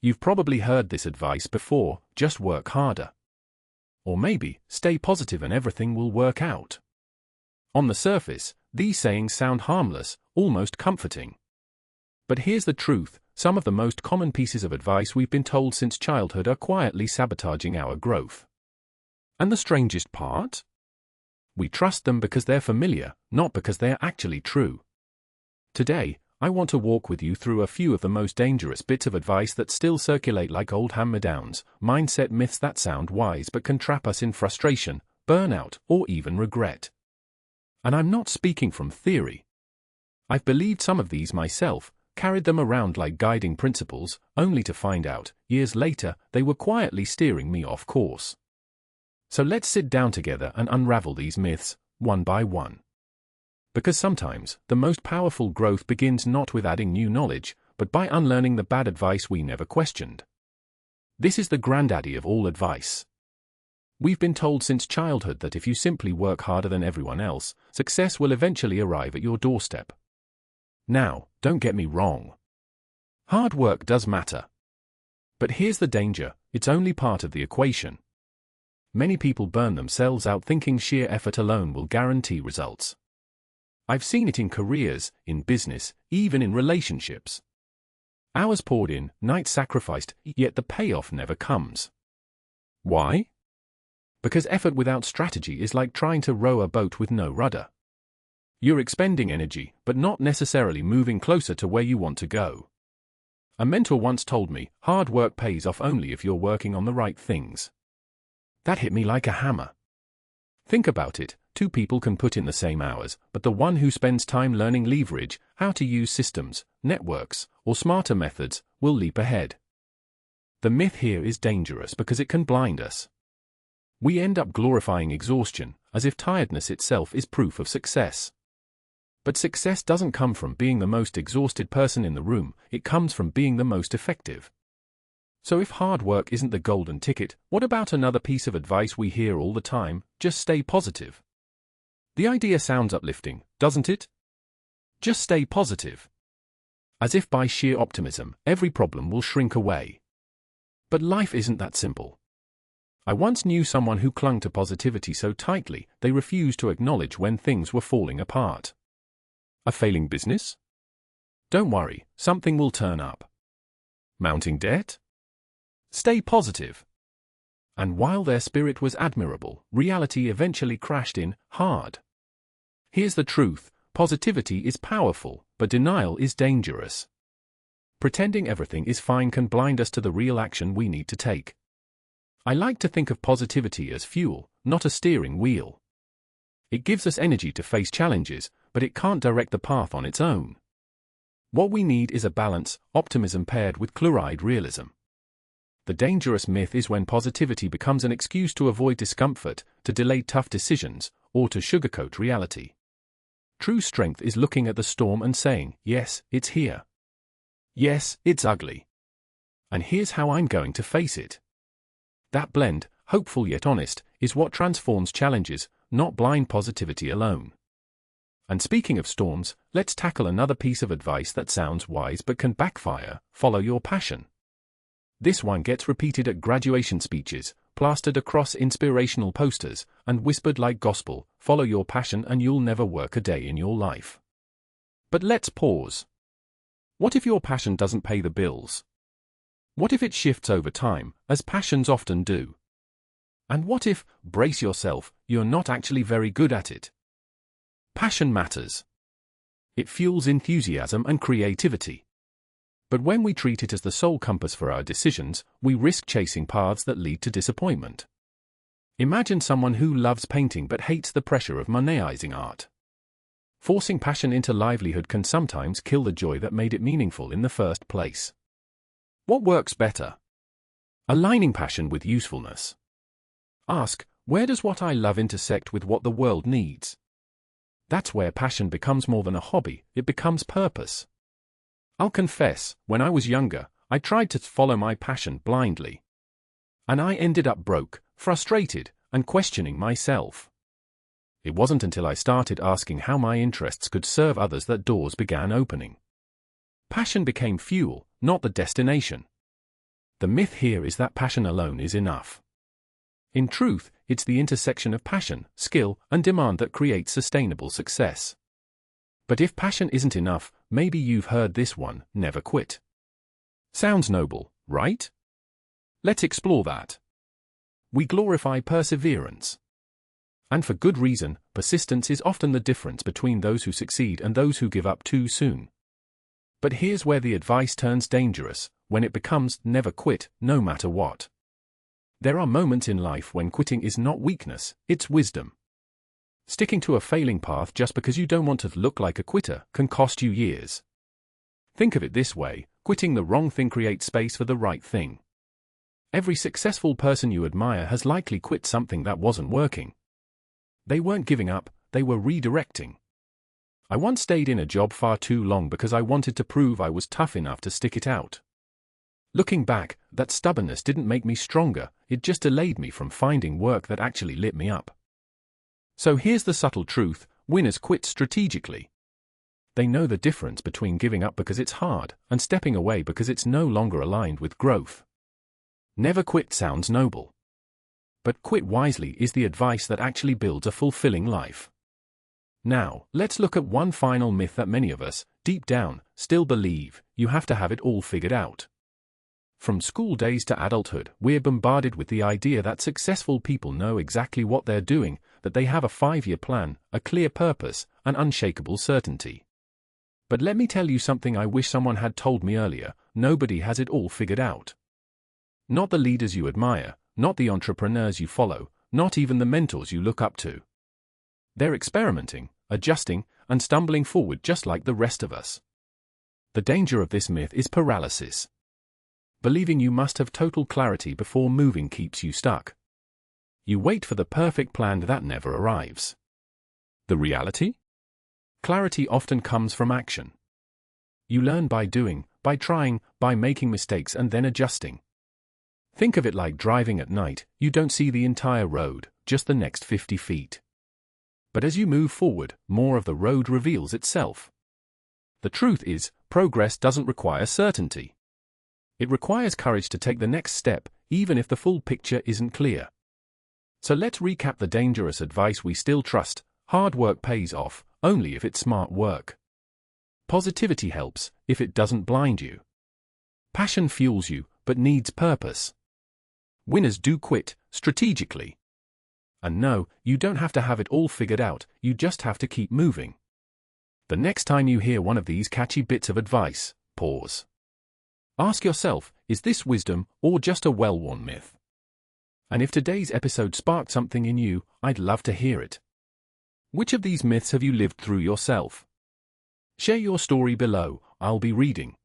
You've probably heard this advice before: just work harder. Or maybe, stay positive and everything will work out. On the surface, these sayings sound harmless, almost comforting. But here's the truth: some of the most common pieces of advice we've been told since childhood are quietly sabotaging our growth. And the strangest part? We trust them because they're familiar, not because they're actually true. Today, I want to walk with you through a few of the most dangerous bits of advice that still circulate like old hand-me-downs, mindset myths that sound wise but can trap us in frustration, burnout, or even regret. And I'm not speaking from theory. I've believed some of these myself, carried them around like guiding principles, only to find out, years later, they were quietly steering me off course. So let's sit down together and unravel these myths, one by one. Because sometimes, the most powerful growth begins not with adding new knowledge, but by unlearning the bad advice we never questioned. This is the granddaddy of all advice. We've been told since childhood that if you simply work harder than everyone else, success will eventually arrive at your doorstep. Now, don't get me wrong. Hard work does matter. But here's the danger: it's only part of the equation. Many people burn themselves out thinking sheer effort alone will guarantee results. I've seen it in careers, in business, even in relationships. Hours poured in, nights sacrificed, yet the payoff never comes. Why? Because effort without strategy is like trying to row a boat with no rudder. You're expending energy, but not necessarily moving closer to where you want to go. A mentor once told me, hard work pays off only if you're working on the right things. That hit me like a hammer. Think about it: two people can put in the same hours, but the one who spends time learning leverage, how to use systems, networks, or smarter methods, will leap ahead. The myth here is dangerous because it can blind us. We end up glorifying exhaustion, as if tiredness itself is proof of success. But success doesn't come from being the most exhausted person in the room, it comes from being the most effective. So if hard work isn't the golden ticket, what about another piece of advice we hear all the time: just stay positive? The idea sounds uplifting, doesn't it? Just stay positive. As if by sheer optimism, every problem will shrink away. But life isn't that simple. I once knew someone who clung to positivity so tightly, they refused to acknowledge when things were falling apart. A failing business? Don't worry, something will turn up. Mounting debt? Stay positive. And while their spirit was admirable, reality eventually crashed in hard. Here's the truth: positivity is powerful, but denial is dangerous. Pretending everything is fine can blind us to the real action we need to take. I like to think of positivity as fuel, not a steering wheel. It gives us energy to face challenges, but it can't direct the path on its own. What we need is a balance: optimism paired with chloride realism. The dangerous myth is when positivity becomes an excuse to avoid discomfort, to delay tough decisions, or to sugarcoat reality. True strength is looking at the storm and saying, yes, it's here. Yes, it's ugly. And here's how I'm going to face it. That blend, hopeful yet honest, is what transforms challenges, not blind positivity alone. And speaking of storms, let's tackle another piece of advice that sounds wise but can backfire: follow your passion. This one gets repeated at graduation speeches, plastered across inspirational posters, and whispered like gospel: follow your passion and you'll never work a day in your life. But let's pause. What if your passion doesn't pay the bills? What if it shifts over time, as passions often do? And what if, brace yourself, you're not actually very good at it? Passion matters. It fuels enthusiasm and creativity. But when we treat it as the sole compass for our decisions, we risk chasing paths that lead to disappointment. Imagine someone who loves painting but hates the pressure of monetizing art. Forcing passion into livelihood can sometimes kill the joy that made it meaningful in the first place. What works better? Aligning passion with usefulness. Ask, where does what I love intersect with what the world needs? That's where passion becomes more than a hobby, it becomes purpose. I'll confess, when I was younger, I tried to follow my passion blindly. And I ended up broke, frustrated, and questioning myself. It wasn't until I started asking how my interests could serve others that doors began opening. Passion became fuel, not the destination. The myth here is that passion alone is enough. In truth, it's the intersection of passion, skill, and demand that creates sustainable success. But if passion isn't enough, maybe you've heard this one: never quit. Sounds noble, right? Let's explore that. We glorify perseverance. And for good reason. Persistence is often the difference between those who succeed and those who give up too soon. But here's where the advice turns dangerous, when it becomes never quit, no matter what. There are moments in life when quitting is not weakness, it's wisdom. Sticking to a failing path just because you don't want to look like a quitter can cost you years. Think of it this way: quitting the wrong thing creates space for the right thing. Every successful person you admire has likely quit something that wasn't working. They weren't giving up, they were redirecting. I once stayed in a job far too long because I wanted to prove I was tough enough to stick it out. Looking back, that stubbornness didn't make me stronger, it just delayed me from finding work that actually lit me up. So here's the subtle truth: winners quit strategically. They know the difference between giving up because it's hard and stepping away because it's no longer aligned with growth. Never quit sounds noble. But quit wisely is the advice that actually builds a fulfilling life. Now, let's look at one final myth that many of us, deep down, still believe: you have to have it all figured out. From school days to adulthood, we're bombarded with the idea that successful people know exactly what they're doing, that they have a 5-year plan, a clear purpose, and unshakable certainty. But let me tell you something I wish someone had told me earlier: nobody has it all figured out. Not the leaders you admire, not the entrepreneurs you follow, not even the mentors you look up to. They're experimenting, adjusting, and stumbling forward just like the rest of us. The danger of this myth is paralysis. Believing you must have total clarity before moving keeps you stuck. You wait for the perfect plan that never arrives. The reality? Clarity often comes from action. You learn by doing, by trying, by making mistakes and then adjusting. Think of it like driving at night: you don't see the entire road, just the next 50 feet. But as you move forward, more of the road reveals itself. The truth is, progress doesn't require certainty. It requires courage to take the next step, even if the full picture isn't clear. So let's recap the dangerous advice we still trust: hard work pays off, only if it's smart work. Positivity helps, if it doesn't blind you. Passion fuels you, but needs purpose. Winners do quit, strategically. And no, you don't have to have it all figured out, you just have to keep moving. The next time you hear one of these catchy bits of advice, pause. Ask yourself, is this wisdom or just a well-worn myth? And if today's episode sparked something in you, I'd love to hear it. Which of these myths have you lived through yourself? Share your story below, I'll be reading.